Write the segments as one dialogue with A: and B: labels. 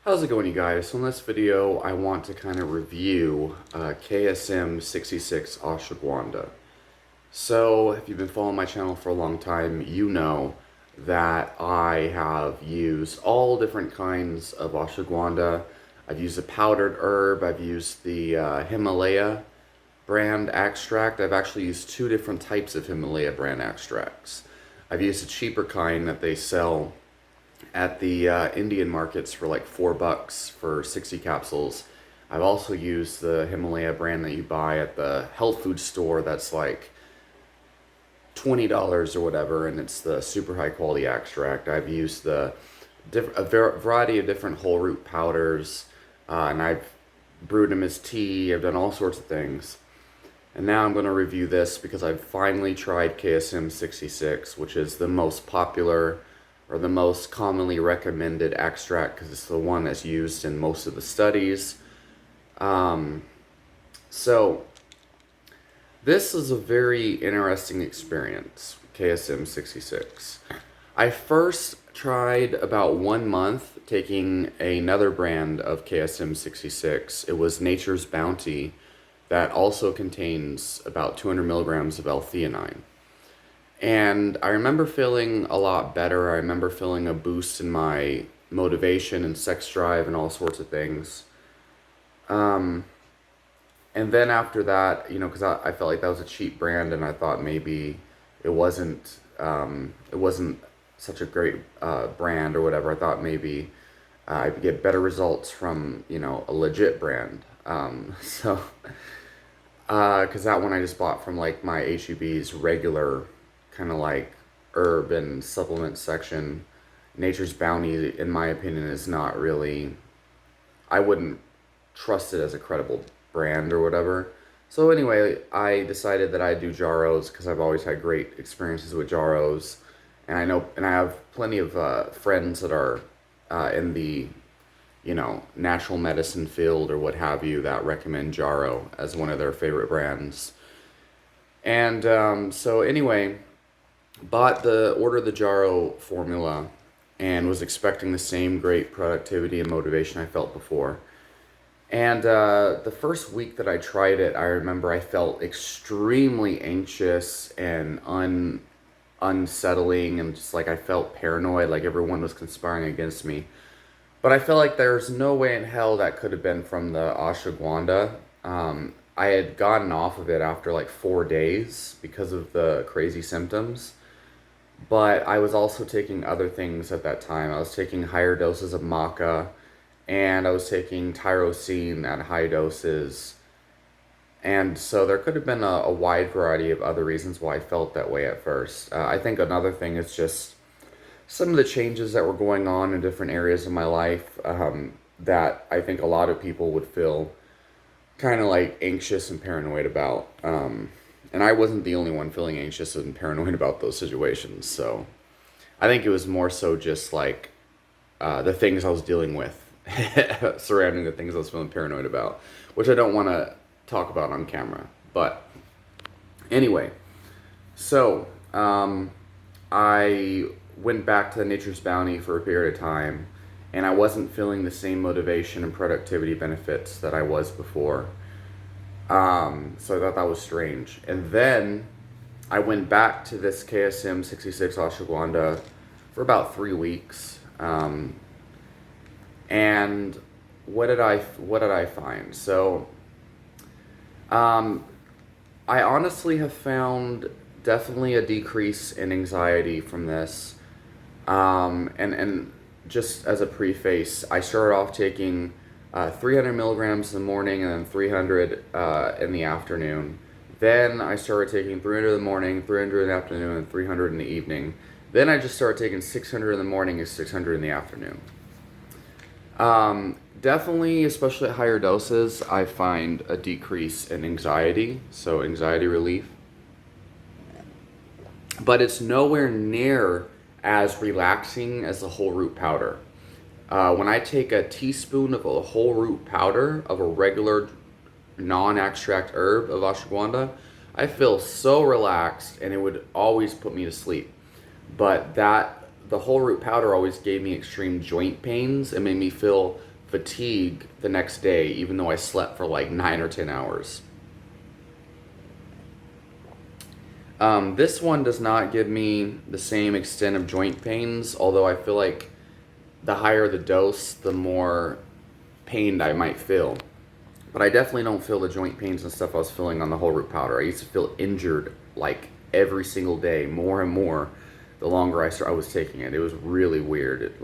A: How's it going, you guys? So in this video, I want to kind of review KSM66 ashwagandha. So if you've been following my channel for a long time, you know that I have used all different kinds of ashwagandha. I've used the powdered herb, I've used the Himalaya brand extract. I've actually used two different types of Himalaya brand extracts. I've used a cheaper kind that they sell at the Indian markets for like $4 for 60 capsules. I've also used the Himalaya brand that you buy at the health food store that's like $20 or whatever, and it's the super high quality extract. I've used a variety of different whole root powders, and I've brewed them as tea. I've done all sorts of things. And now I'm going to review this because I've finally tried KSM66, which is the most popular or the most commonly recommended extract because it's the one that's used in most of the studies. So this is a very interesting experience, KSM66. I first tried about 1 month taking another brand of KSM66. It was Nature's Bounty that also contains about 200 milligrams of L-theanine. And I remember feeling a lot better. I remember feeling a boost in my motivation and sex drive and all sorts of things. And then after that, because I felt like that was a cheap brand, and I thought maybe it wasn't such a great brand or whatever. I thought maybe I'd get better results from a legit brand. So because that one I just bought from like my HEB's regular kind of like herb and supplement section. Nature's Bounty, in my opinion, is not really, I wouldn't trust it as a credible brand or whatever. So anyway, I decided that I'd do Jarrow's because I've always had great experiences with Jarrow's, and I have plenty of friends that are in the natural medicine field or what have you that recommend Jarrow as one of their favorite brands. And so anyway, ordered the Jarrow formula and was expecting the same great productivity and motivation I felt before. And the first week that I tried it, I remember I felt extremely anxious and unsettling, and just like I felt paranoid, like everyone was conspiring against me. But I felt like there's no way in hell that could have been from the ashwagandha. I had gotten off of it after like 4 days because of the crazy symptoms. But I was also taking other things at that time. I was taking higher doses of maca, and I was taking tyrosine at high doses. And so there could have been a wide variety of other reasons why I felt that way at first. I think another thing is just some of the changes that were going on in different areas of my life that I think a lot of people would feel kind of like anxious and paranoid about. And I wasn't the only one feeling anxious and paranoid about those situations. So I think it was more so just like the things I was dealing with surrounding the things I was feeling paranoid about, which I don't want to talk about on camera. But anyway, so I went back to Nature's Bounty for a period of time, and I wasn't feeling the same motivation and productivity benefits that I was before. So I thought that was strange. And then I went back to this KSM66 ashwagandha for about 3 weeks. And what did I find? So I honestly have found definitely a decrease in anxiety from this. And just as a preface, I started off taking 300 milligrams in the morning and then 300 in the afternoon. Then I started taking 300 in the morning, 300 in the afternoon, and 300 in the evening. Then I just started taking 600 in the morning and 600 in the afternoon. Definitely, especially at higher doses, I find a decrease in anxiety, so anxiety relief. But it's nowhere near as relaxing as the whole root powder. When I take a teaspoon of a whole root powder of a regular non-extract herb of ashwagandha, I feel so relaxed, and it would always put me to sleep. But the whole root powder always gave me extreme joint pains and made me feel fatigue the next day, even though I slept for like 9 or 10 hours. This one does not give me the same extent of joint pains, although I feel like the higher the dose, the more pained I might feel. But I definitely don't feel the joint pains and stuff I was feeling on the whole root powder. I used to feel injured like every single day, more and more, the longer I was taking it. It was really weird. It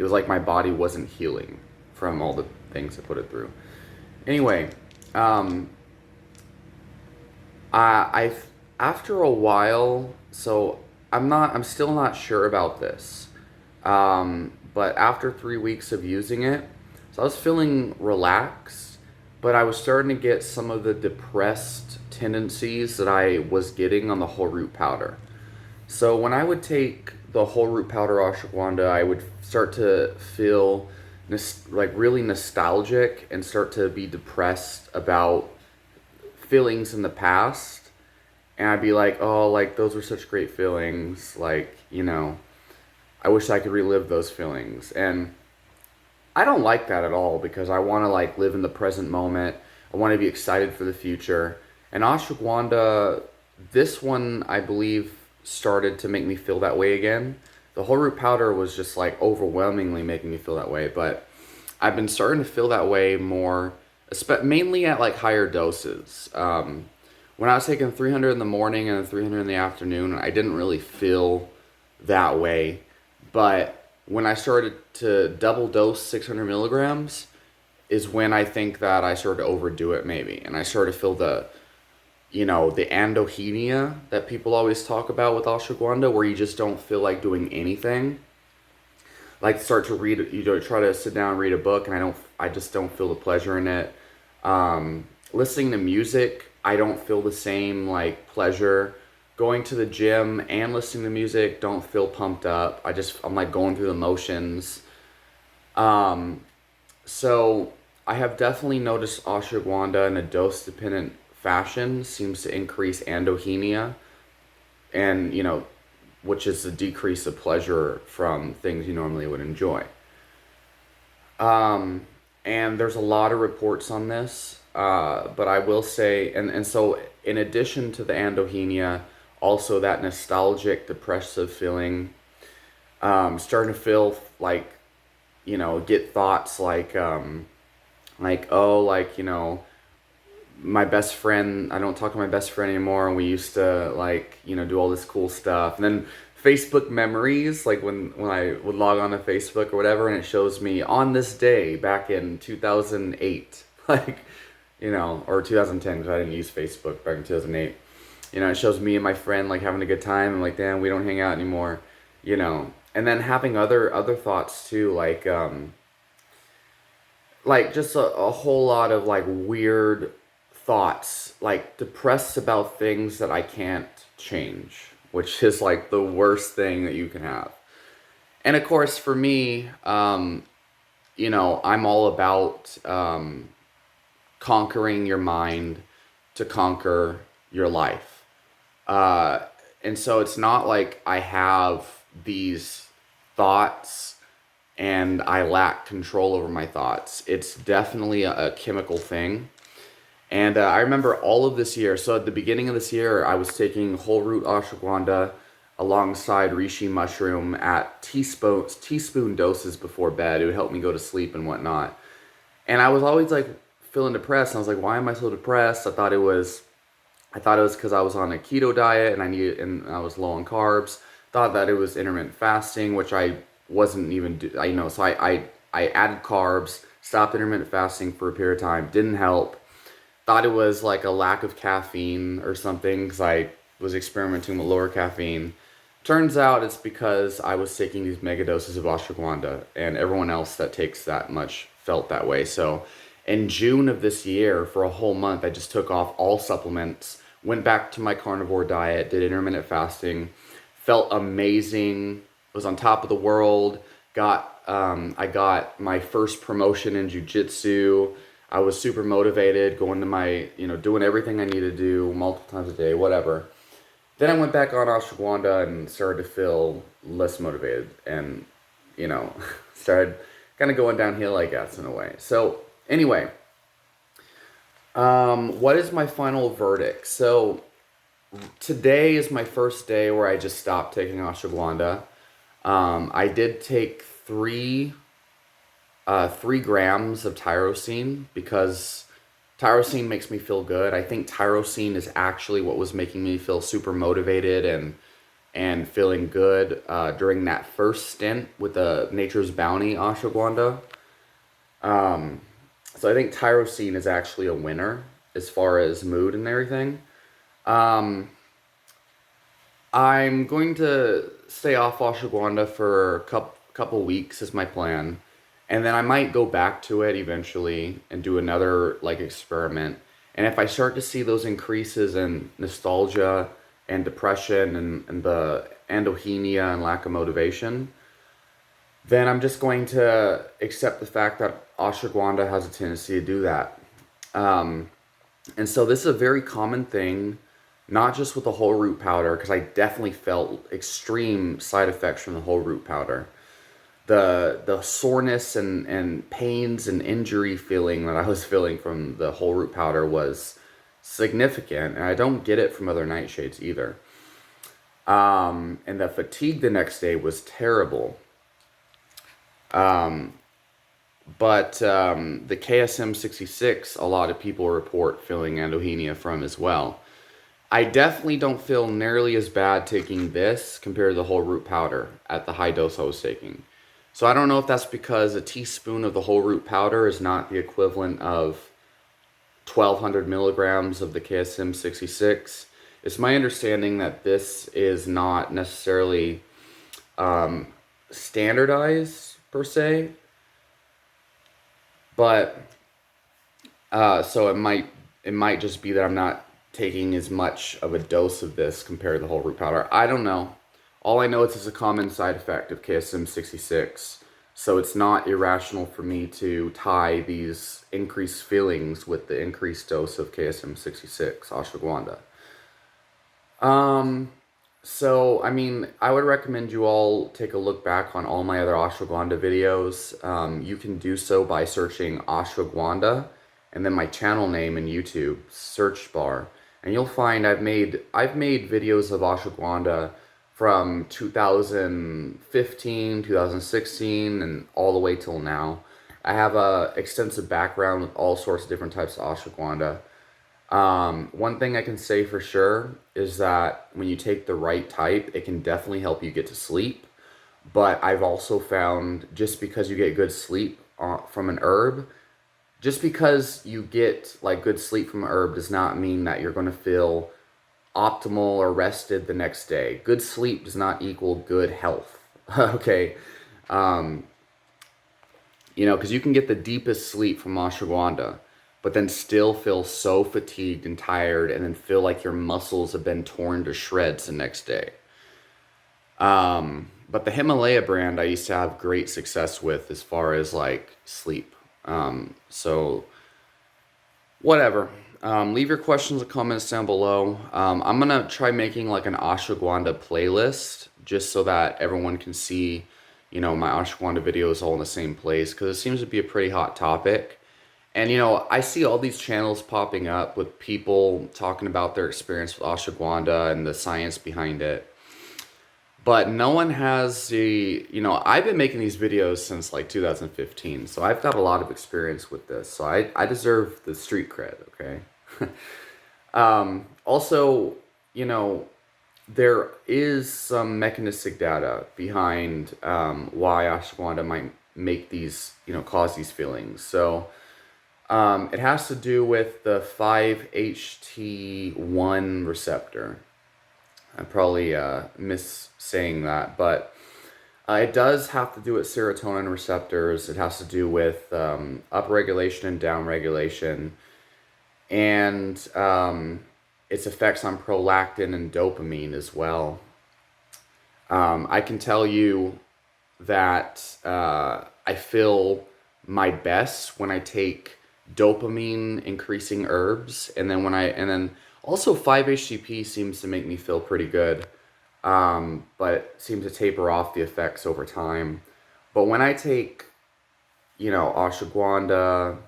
A: was like my body wasn't healing from all the things I put it through. Anyway, um, I've after a while, so I'm still not sure about this. But after 3 weeks of using it, so I was feeling relaxed, but I was starting to get some of the depressed tendencies that I was getting on the whole root powder. So when I would take the whole root powder ashwagandha, I would start to feel like really nostalgic and start to be depressed about feelings in the past. And I'd be like, oh, like those were such great feelings. Like, I wish I could relive those feelings. And I don't like that at all because I want to like live in the present moment. I want to be excited for the future. And ashwagandha, this one I believe started to make me feel that way again. The whole root powder was just like overwhelmingly making me feel that way, but I've been starting to feel that way more, mainly at like higher doses. When I was taking 300 in the morning and 300 in the afternoon, I didn't really feel that way. But when I started to double dose 600 milligrams is when I think that I started to overdo it maybe. And I started to feel the andohenia that people always talk about with ashwagandha, where you just don't feel like doing anything. Like start to read, try to sit down and read a book, and I just don't feel the pleasure in it. Listening to music, I don't feel the same like pleasure. Going to the gym and listening to music, don't feel pumped up. I'm like going through the motions. So I have definitely noticed ashwagandha in a dose-dependent fashion seems to increase andohenia, and which is the decrease of pleasure from things you normally would enjoy. And there's a lot of reports on this, but I will say, and so in addition to the andohenia, also that nostalgic, depressive feeling, starting to feel like, get thoughts like, oh, like, my best friend, I don't talk to my best friend anymore, and we used to like, do all this cool stuff. And then Facebook memories, like when I would log on to Facebook or whatever, and it shows me on this day back in 2008, like, or 2010, because I didn't use Facebook back in 2008. It shows me and my friend like having a good time. I'm like, damn, we don't hang out anymore, And then having other thoughts too, like just a whole lot of like weird thoughts, like depressed about things that I can't change, which is like the worst thing that you can have. And of course, for me, I'm all about conquering your mind to conquer your life. And so it's not like I have these thoughts and I lack control over my thoughts. It's definitely a chemical thing. And I remember all of this year. So at the beginning of this year, I was taking whole root ashwagandha alongside reishi mushroom at teaspoon doses before bed. It would help me go to sleep and whatnot. And I was always like feeling depressed. And I was like, why am I so depressed? I thought it was because I was on a keto diet and I was low on carbs. Thought that it was intermittent fasting, which I wasn't even so I added carbs, stopped intermittent fasting for a period of time, didn't help. Thought it was like a lack of caffeine or something because I was experimenting with lower caffeine. Turns out it's because I was taking these mega doses of ashwagandha, and everyone else that takes that much felt that way. So in June of this year, for a whole month, I just took off all supplements, went back to my carnivore diet, did intermittent fasting, felt amazing, was on top of the world, I got my first promotion in jiu-jitsu. I was super motivated, going to my, doing everything I needed to do multiple times a day, whatever. Then I went back on ashwagandha and started to feel less motivated and, started kind of going downhill, I guess, in a way. So anyway, what is my final verdict? So today is my first day where I just stopped taking ashwagandha. I did take 3 grams of tyrosine because tyrosine makes me feel good. I think tyrosine is actually what was making me feel super motivated and feeling good during that first stint with the Nature's Bounty ashwagandha. So I think tyrosine is actually a winner as far as mood and everything. Um, I'm going to stay off ashwagandha for a couple weeks is my plan. And then I might go back to it eventually and do another like experiment. And if I start to see those increases in nostalgia and depression and the andohenia and lack of motivation, then I'm just going to accept the fact that ashwagandha has a tendency to do that. Um, and so this is a very common thing, not just with the whole root powder, because I definitely felt extreme side effects from the whole root powder. The soreness and pains and injury feeling that I was feeling from the whole root powder was significant, and I don't get it from other nightshades either. And the fatigue the next day was terrible. Um, but the KSM66, a lot of people report feeling endohenia from as well. I definitely don't feel nearly as bad taking this compared to the whole root powder at the high dose I was taking. So I don't know if that's because a teaspoon of the whole root powder is not the equivalent of 1,200 milligrams of the KSM66. It's my understanding that this is not necessarily um, standardized per se, but so it might just be that I'm not taking as much of a dose of this compared to the whole root powder. I don't know. All I know is it's a common side effect of KSM66. So it's not irrational for me to tie these increased feelings with the increased dose of KSM66 ashwagandha. Um, so, I mean, I would recommend you all take a look back on all my other ashwagandha videos. You can do so by searching ashwagandha and then my channel name in YouTube search bar, and you'll find I've made videos of ashwagandha from 2015, 2016, and all the way till now. I have a extensive background with all sorts of different types of ashwagandha. One thing I can say for sure is that when you take the right type, it can definitely help you get to sleep. But I've also found just because you get good sleep from an herb, just because you get like good sleep from an herb does not mean that you're going to feel optimal or rested the next day. Good sleep does not equal good health. Okay. Um, because you can get the deepest sleep from ashwagandha, but then still feel so fatigued and tired and then feel like your muscles have been torn to shreds the next day. But the Himalaya brand I used to have great success with as far as like sleep. So whatever. Leave your questions and comments down below. I'm gonna try making like an ashwagandha playlist just so that everyone can see, my ashwagandha videos all in the same place because it seems to be a pretty hot topic. And I see all these channels popping up with people talking about their experience with ashwagandha and the science behind it. But no one has I've been making these videos since like 2015, so I've got a lot of experience with this. So I deserve the street cred, okay? Also, there is some mechanistic data behind why ashwagandha might make these, cause these feelings. So it has to do with the 5-HT1 receptor. I'm probably miss-saying that, but it does have to do with serotonin receptors. It has to do with upregulation and downregulation, and its effects on prolactin and dopamine as well. I can tell you that I feel my best when I take dopamine increasing herbs, and then also 5-HTP seems to make me feel pretty good, but seems to taper off the effects over time. But when I take ashwagandha.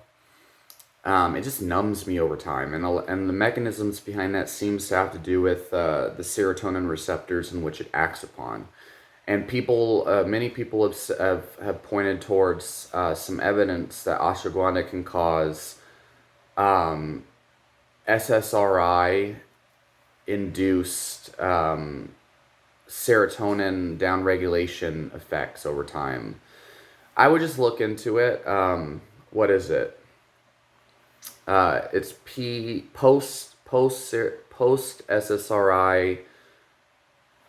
A: It just numbs me over time, and the mechanisms behind that seems to have to do with the serotonin receptors in which it acts upon. And many people have pointed towards some evidence that ashwagandha can cause um, SSRI induced serotonin downregulation effects over time. I would just look into it. What is it? It's post SSRI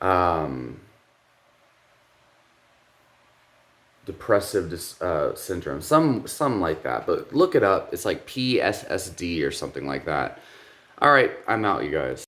A: um, depressive syndrome, some like that. But look it up. It's like PSSD or something like that. All right, I'm out, you guys.